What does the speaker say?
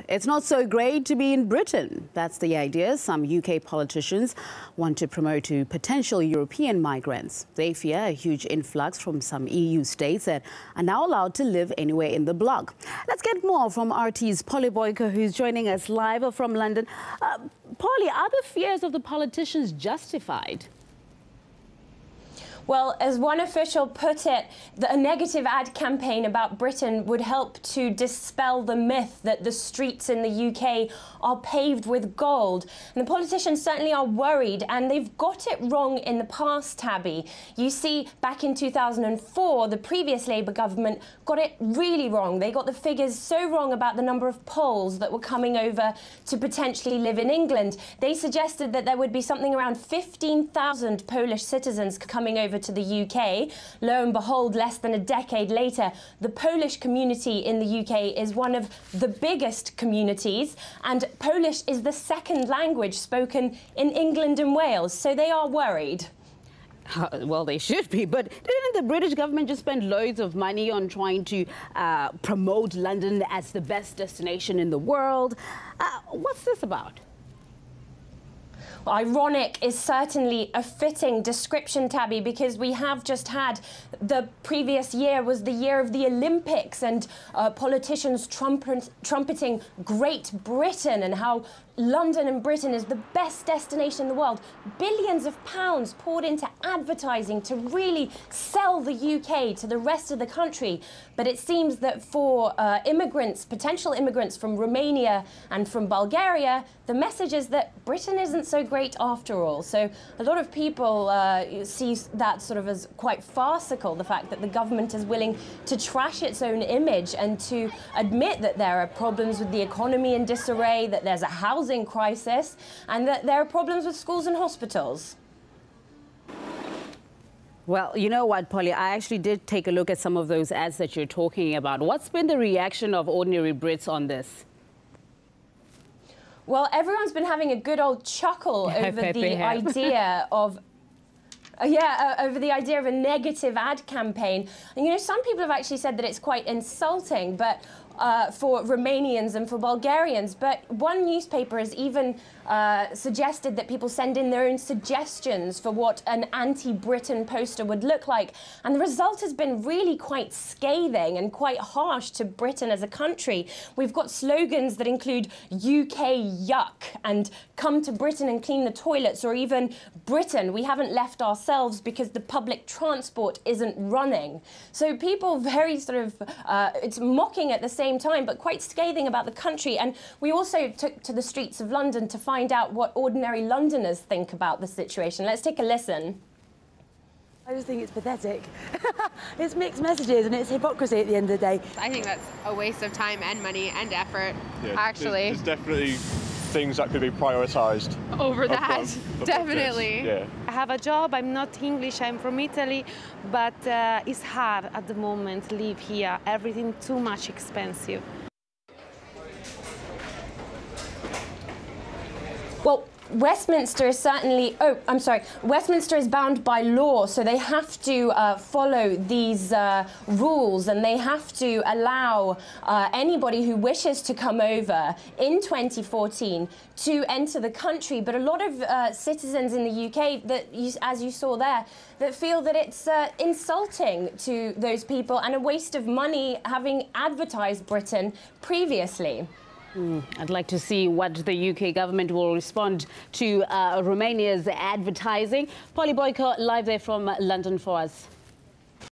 It's not so great to be in Britain. That's the idea some UK politicians want to promote to potential European migrants. They fear a huge influx from some EU states that are now allowed to live anywhere in the bloc. Let's get more from RT's Polly Boyko, who's joining us live from London. Polly, are the fears of the politicians justified? Well, as one official put it, a negative ad campaign about Britain would help to dispel the myth that the streets in the UK are paved with gold. And the politicians certainly are worried, and they've got it wrong in the past, Tabby. You see, back in 2004, the previous Labour government got it really wrong. They got the figures so wrong about the number of Poles that were coming over to potentially live in England. They suggested that there would be something around 15,000 Polish citizens coming over to the UK. Lo and behold, less than a decade later, the Polish community in the UK is one of the biggest communities, and Polish is the second language spoken in England and Wales, so they are worried. Well, they should be, but didn't the British government just spend loads of money on trying to promote London as the best destination in the world? What's this about? Ironic is certainly a fitting description, Tabby, because we have just had the previous year was the year of the Olympics, and politicians trumpeting Great Britain and how London and Britain is the best destination in the world. Billions of pounds poured into advertising to really sell the UK to the rest of the country. But it seems that for immigrants, potential immigrants from Romania and from Bulgaria, the message is that Britain isn't so great after all. So a lot of people see that sort of as quite farcical, the fact that the government is willing to trash its own image and to admit that there are problems with the economy in disarray, that there's a housing crisis, and that there are problems with schools and hospitals. Well, you know what, Polly, I actually did take a look at some of those ads that you're talking about. What's been the reaction of ordinary Brits on this? Well, everyone's been having a good old chuckle over the idea of over the idea of a negative ad campaign. And, you know, some people have actually said that it's quite insulting, but for Romanians and for Bulgarians. But one newspaper has even suggested that people send in their own suggestions for what an anti-Britain poster would look like. And the result has been really quite scathing and quite harsh to Britain as a country. We've got slogans that include UK yuck and come to Britain and clean the toilets, or even Britain, we haven't left ourselves because the public transport isn't running. So people very sort of, it's mocking at the same time, but quite scathing about the country. And we also took to the streets of London to find out what ordinary Londoners think about the situation. Let's take a listen. I just think it's pathetic. It's mixed messages and it's hypocrisy at the end of the day. I think that's a waste of time and money and effort, actually. There's definitely things that could be prioritised. Over that, definitely. Yeah. I have a job, I'm not English, I'm from Italy, but it's hard at the moment to live here. Everything too much expensive. Well, Westminster is certainly, Westminster is bound by law, so they have to follow these rules, and they have to allow anybody who wishes to come over in 2014 to enter the country. But a lot of citizens in the UK, that as you saw there, that feel that it's insulting to those people and a waste of money, having advertised Britain previously. I'd like to see what the UK government will respond to Romania's advertising. Polly Boyko, live there from London for us.